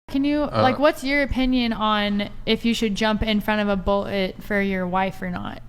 Can you, what's your opinion on if you should jump in front of a bullet for your wife or not?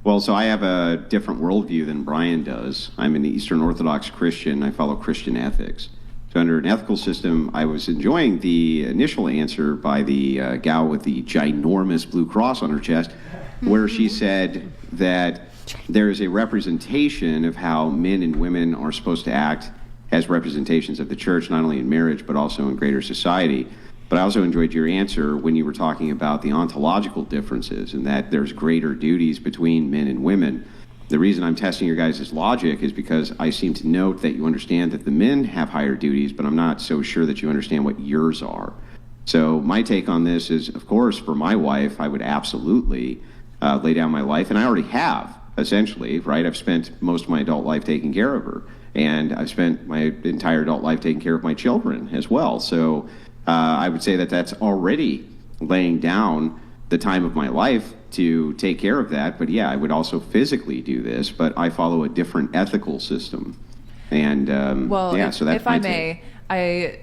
Well, so I have a different worldview than Brian does. I'm an Eastern Orthodox Christian. I follow Christian ethics. So under an ethical system, I was enjoying the initial answer by the gal with the ginormous blue cross on her chest, where she said that there is a representation of how men and women are supposed to act as representations of the church, not only in marriage, but also in greater society. But I also enjoyed your answer when you were talking about the ontological differences and that there's greater duties between men and women. The reason I'm testing your guys' logic is because I seem to note that you understand that the men have higher duties, but I'm not so sure that you understand what yours are. So my take on this is, of course, for my wife, I would absolutely lay down my life, and I already have, essentially, right? I've spent most of my adult life taking care of her, and I've spent my entire adult life taking care of my children as well. So I would say that that's already laying down the time of my life to take care of that. But yeah, I would also physically do this, but I follow a different ethical system. And so that's if I may,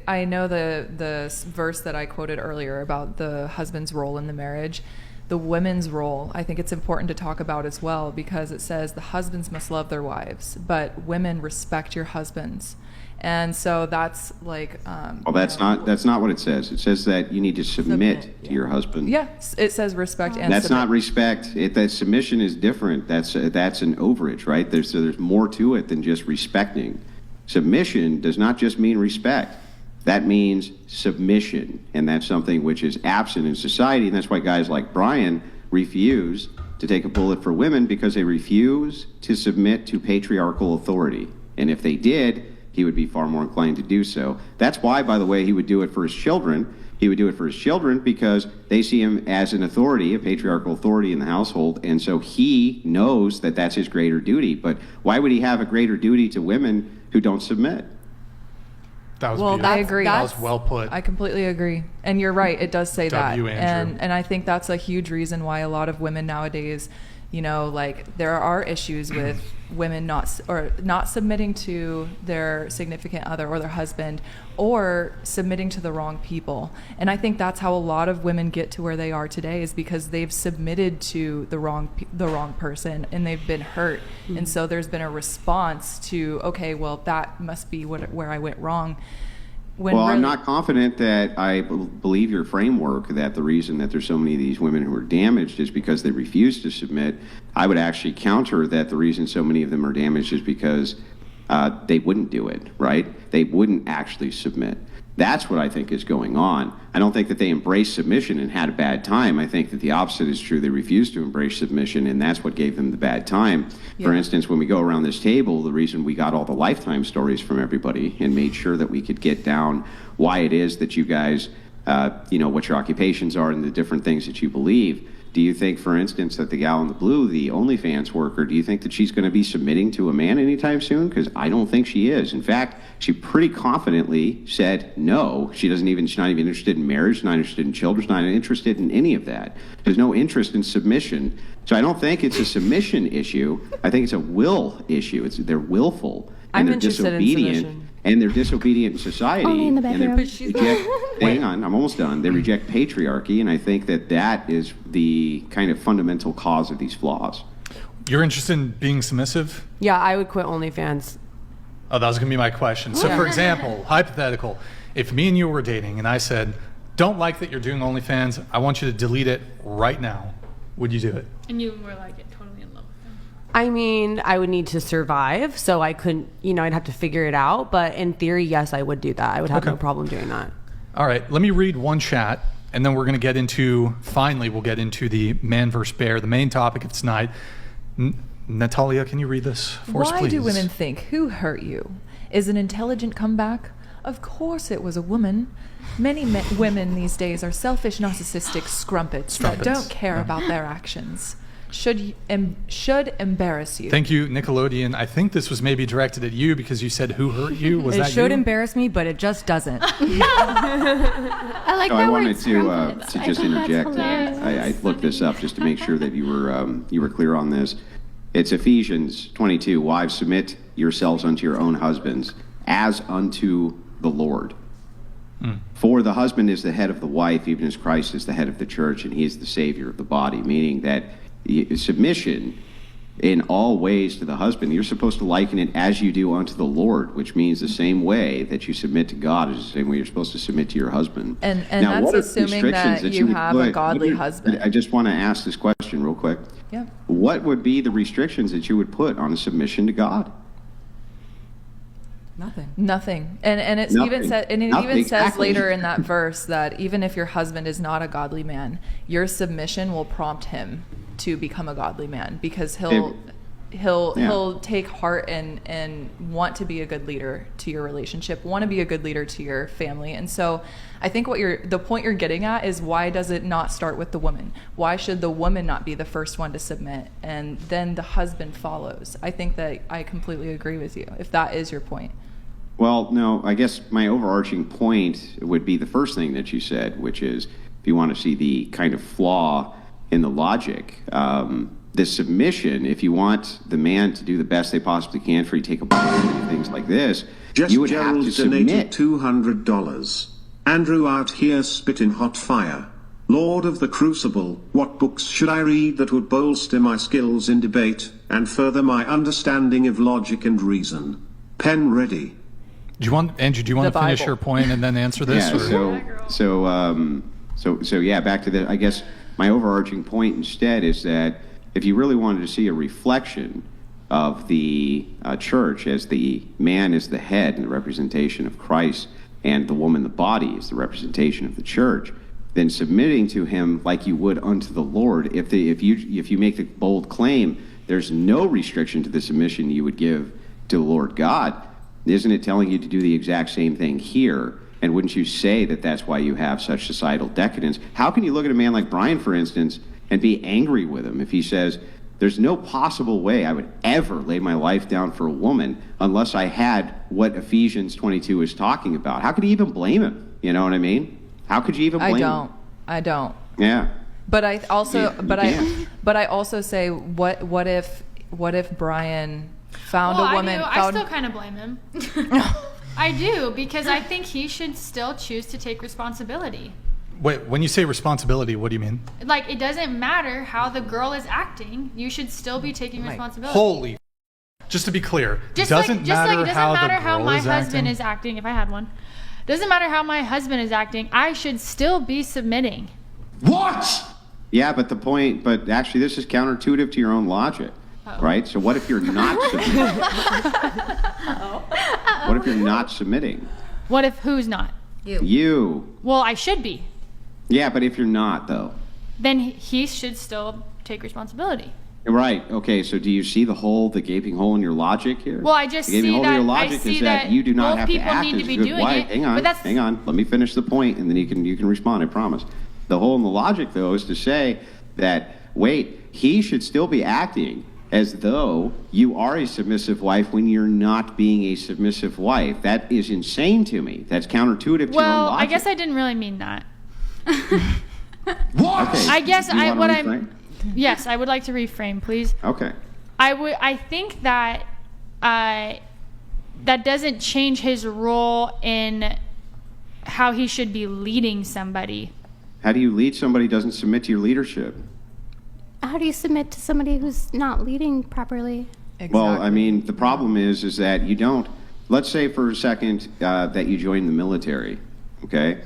I know the verse that I quoted earlier about the husband's role in the marriage. The women's role, I think it's important to talk about as well, because it says the husbands must love their wives, but women respect your husbands. And so that's like that's not what it says. It says that you need to submit to your husband. Yeah, it says respect and that's submit. not respect. That submission is different. That's an overage, right? There's more to it than just respecting. Submission does not just mean respect. That means submission, and that's something which is absent in society, and that's why guys like Brian refuse to take a bullet for women, because they refuse to submit to patriarchal authority. And if they did, he would be far more inclined to do so. That's why, by the way, he would do it for his children. He would do it for his children because they see him as an authority, a patriarchal authority in the household, and so he knows that that's his greater duty. But why would he have a greater duty to women who don't submit? That was I agree. That was well put. I completely agree. And you're right. It does say that. Andrew. And I think that's a huge reason why a lot of women nowadays, there are issues with women not submitting to their significant other or their husband, or submitting to the wrong people. And I think that's how a lot of women get to where they are today, is because they've submitted to the wrong person and they've been hurt. Mm-hmm. And so there's been a response to, okay, well, that must be where I went wrong. I'm not confident that I believe your framework, that the reason that there's so many of these women who are damaged is because they refuse to submit. I would actually counter that the reason so many of them are damaged is because they wouldn't do it, right? They wouldn't actually submit. That's what I think is going on. I don't think that they embraced submission and had a bad time. I think that the opposite is true. They refused to embrace submission, and that's what gave them the bad time. Yeah. For instance, when we go around this table, the reason we got all the lifetime stories from everybody and made sure that we could get down why it is that you guys, what your occupations are and the different things that you believe. Do you think, for instance, that the gal in the blue, the OnlyFans worker, do you think that she's going to be submitting to a man anytime soon? Because I don't think she is. In fact, she pretty confidently said no. She's not even interested in marriage, not interested in children, not interested in any of that. There's no interest in submission. So I don't think it's a submission issue. I think it's a will issue. They're willful and they're disobedient. And they're disobedient in society. Only in the bedroom. Hang on, I'm almost done. They reject patriarchy, and I think that is the kind of fundamental cause of these flaws. You're interested in being submissive? Yeah, I would quit OnlyFans. Oh, that was going to be my question. So, for example, hypothetical, if me and you were dating and I said, don't like that you're doing OnlyFans, I want you to delete it right now, would you do it? And you were like totally in love with him. I mean, I would need to survive, so I couldn't, I'd have to figure it out. But in theory, yes, I would do that. I would have no problem doing that. All right, let me read one chat, and then we're going to get into, finally, we'll get into the man versus bear, the main topic of tonight. Natalia, can you read this for us, please? Why do women think, who hurt you? Is an intelligent comeback? Of course it was a woman. Many women these days are selfish, narcissistic scrumpets that don't care about their actions. Should embarrass you. Thank you, Nickelodeon. I think this was maybe directed at you because you said who hurt you. Was that you? It should embarrass me, but it just doesn't. I like that I word, wanted to just interject. I looked this up just to make sure that you were clear on this. It's Ephesians 22. Wives, submit yourselves unto your own husbands as unto the Lord. For the husband is the head of the wife, even as Christ is the head of the church, and he is the savior of the body, meaning that submission in all ways to the husband, you're supposed to liken it as you do unto the Lord, which means the same way that you submit to God is the same way you're supposed to submit to your husband. And now, that's what are assuming restrictions that you would have a put- godly husband. I just want to ask this question real quick. Yeah. What would be the restrictions that you would put on a submission to God? Nothing. And it's Nothing. even said, and it Nothing, even says exactly. later in that verse that even if your husband is not a godly man, your submission will prompt him to become a godly man, because he'll take heart and want to be a good leader to your relationship, want to be a good leader to your family. And so I think the point you're getting at is, why does it not start with the woman? Why should the woman not be the first one to submit and then the husband follows? I think that I completely agree with you, if that is your point. Well, no, I guess my overarching point would be the first thing that you said, which is if you want to see the kind of flaw in the logic, the submission, if you want the man to do the best they possibly can for you, take a bite and things like this, Just you would have Gerald to donated submit. $200. Andrew out here spit in hot fire. Lord of the Crucible, what books should I read that would bolster my skills in debate and further my understanding of logic and reason? Pen ready. Andrew, do you want The to finish Bible. your point and then answer this? Yeah, so yeah, back to the, I guess my overarching point instead is that if you really wanted to see a reflection of the church as the man is the head and the representation of Christ, and the woman, the body, is the representation of the church, then submitting to him like you would unto the Lord. If you make the bold claim, there's no restriction to the submission you would give to the Lord God. Isn't it telling you to do the exact same thing here? And wouldn't you say that that's why you have such societal decadence? How can you look at a man like Brian, for instance, and be angry with him if he says, there's no possible way I would ever lay my life down for a woman unless I had what Ephesians 22 is talking about? How could he even blame him? You know what I mean? How could you even blame him? I don't. Yeah. But I also, Yeah, you but I also say, what if Brian found Well, a woman? I still kind of blame him. I do, because I think he should still choose to take responsibility. Wait, when you say responsibility, what do you mean? Like, it doesn't matter how the girl is acting. You should still be taking responsibility. Holy. Just to be clear, Just doesn't like it matter doesn't how matter the how girl my is husband acting? is acting, if I had one. Doesn't matter how my husband is acting. I should still be submitting. What? Yeah, but actually this is counterintuitive to your own logic, right? So what if you're not submitting? What if you're not submitting? What if who's not? You. Well, I should be. Yeah, but if you're not, though. Then he should still take responsibility. Right. Okay. So do you see the gaping hole in your logic here? Well, I just the gaping see hole in your that- I logic see is that that you do not both have to people act need as to a be good doing wife. it, Hang on. but that's- Hang on. Let me finish the point, and then you can respond. I promise. The hole in the logic, though, is to say that he should still be acting as though you are a submissive wife when you're not being a submissive wife. That is insane to me. That's counterintuitive to your own Well, logic. I guess I didn't really mean that. What? Okay. I guess Do you wanna what reframe? I'm. Yes, I would like to reframe, please. Okay. I think that that doesn't change his role in how he should be leading somebody. How do you lead somebody who doesn't submit to your leadership? How do you submit to somebody who's not leading properly? Exactly. Well, I mean, the problem is that you don't. Let's say for a second that you join the military, okay?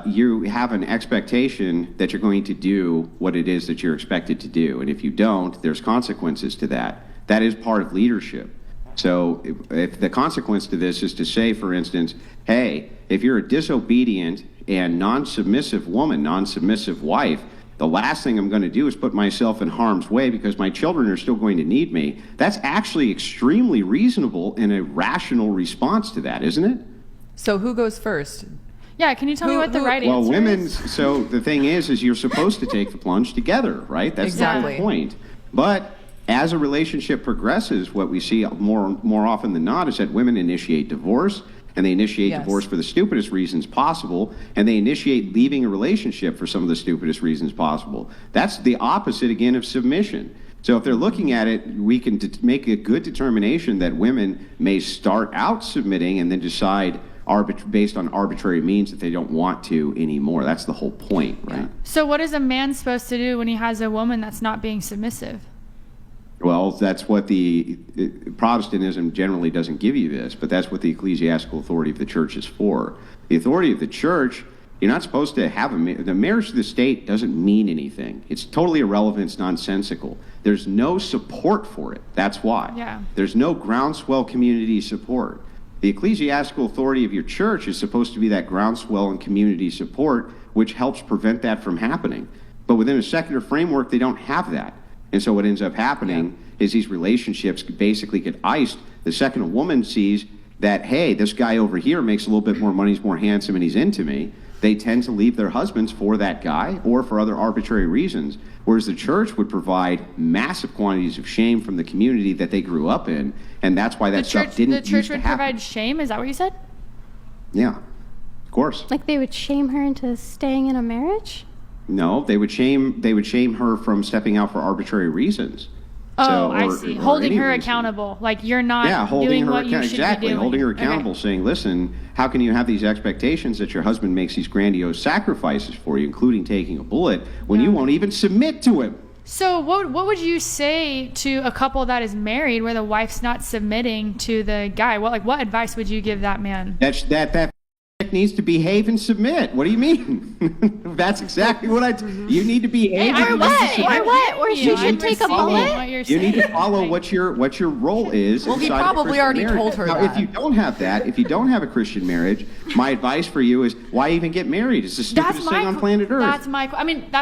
You have an expectation that you're going to do what it is that you're expected to do, and if you don't, there's consequences to that. That is part of leadership. So if the consequence to this is to say, for instance, hey, if you're a disobedient and non-submissive woman, non-submissive wife, the last thing I'm going to do is put myself in harm's way because my children are still going to need me. That's actually extremely reasonable and a rational response to that, isn't it? So who goes first? Yeah, can you tell me what the right Well, answer women, is? so the thing is you're supposed to take the plunge together, right? That's Exactly. the whole point. But as a relationship progresses, what we see more often than not is that women initiate divorce, and they initiate Yes. divorce for the stupidest reasons possible, and they initiate leaving a relationship for some of the stupidest reasons possible. That's the opposite, again, of submission. So if they're looking at it, we can make a good determination that women may start out submitting and then decide, based on arbitrary means that they don't want to anymore. That's the whole point, right? So what is a man supposed to do when he has a woman that's not being submissive? Well, that's what Protestantism generally doesn't give you this, but that's what the ecclesiastical authority of the church is for. The authority of the church, you're not supposed to have the marriage to the state doesn't mean anything. It's totally irrelevant. It's nonsensical. There's no support for it. That's why. Yeah. There's no groundswell community support. The ecclesiastical authority of your church is supposed to be that groundswell and community support, which helps prevent that from happening. But within a secular framework, they don't have that. And so what ends up happening is these relationships basically get iced. The second a woman sees that, hey, this guy over here makes a little bit more money, he's more handsome, and he's into me, they tend to leave their husbands for that guy or for other arbitrary reasons. Whereas the church would provide massive quantities of shame from the community that they grew up in, and that's why that stuff didn't The church used to would happen. provide shame? Is that what you said? Yeah, of course. Like they would shame her into staying in a marriage? No, they would shame her from stepping out for arbitrary reasons. Oh, I or see. or Holding any her reason. accountable. Like you're not holding doing her what you should exactly, be doing. holding her Okay. accountable, saying, listen, how can you have these expectations that your husband makes these grandiose sacrifices for you, including taking a bullet, when you won't even submit to him? So what would you say to a couple that is married where the wife's not submitting to the guy? What advice would you give that man? That needs to behave and submit. What do you mean? That's exactly what you need to behave. Hey, and or you need to what? submit. Or what? Or she I'm should take a receiving bullet? what you're You need to saying. follow Like, what your role is. Well, he inside of a probably Christian already marriage. told her now, that. if you don't have that, if you don't have a Christian marriage, my advice for you is why even get married? It's the stupidest thing on planet Earth. That's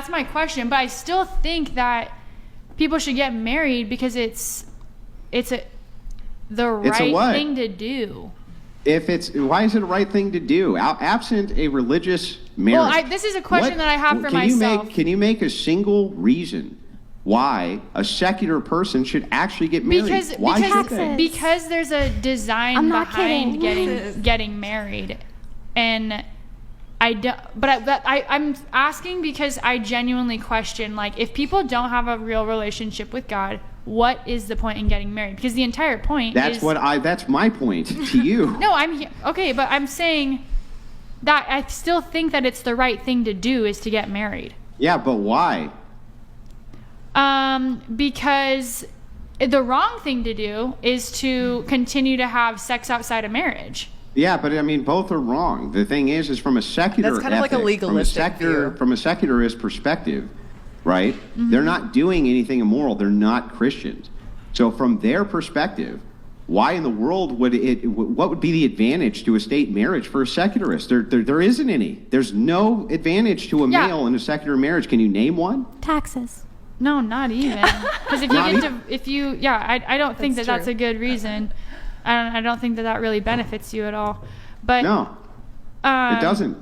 my question. But I still think that people should get married because it's the right what? thing to do. Why is it a right thing to do? Absent a religious marriage. Well, this is a question that I have for myself. Can you make a single reason why a secular person should actually get married? Why should they? Because there's a design I'm not behind kidding. getting married, and I'm asking because I genuinely question, like, if people don't have a real relationship with God, what is the point in getting married? Because the entire point That's is that's my point to you. no, okay, but I'm saying that I still think that it's the right thing to do is to get married. Yeah, but why? Because the wrong thing to do is to continue to have sex outside of marriage. Yeah, but I mean, both are wrong. The thing is from a secular That's kind of like a ethic, legalistic view. From a secularist perspective, right? They're not doing anything immoral. They're not Christians. So from their perspective, why in the world what would be the advantage to a state marriage for a secularist? There isn't any. There's no advantage to a Yeah. male in a secular marriage. Can you name one? Taxes. No, not even. Because if I don't think That's that's true. a good reason. I don't think that really benefits you at all. But No, it doesn't.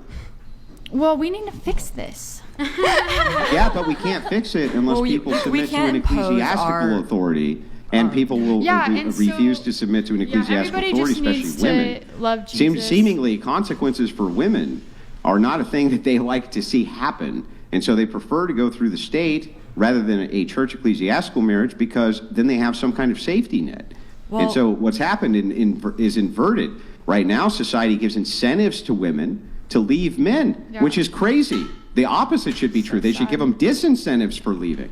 Well, we need to fix this. Yeah, but we can't fix it unless Well, people we submit to can't an impose ecclesiastical our- authority, and people will Yeah, and so- refuse to submit to an ecclesiastical everybody authority, just needs especially to women. love Jesus. Seemingly, consequences for women are not a thing that they like to see happen, and so they prefer to go through the state rather than a church ecclesiastical marriage because then they have some kind of safety net. Well- and so what's happened is inverted. Right now, society gives incentives to women to leave men, Yeah. which is crazy. The opposite should be true. They should sad. give them disincentives for leaving.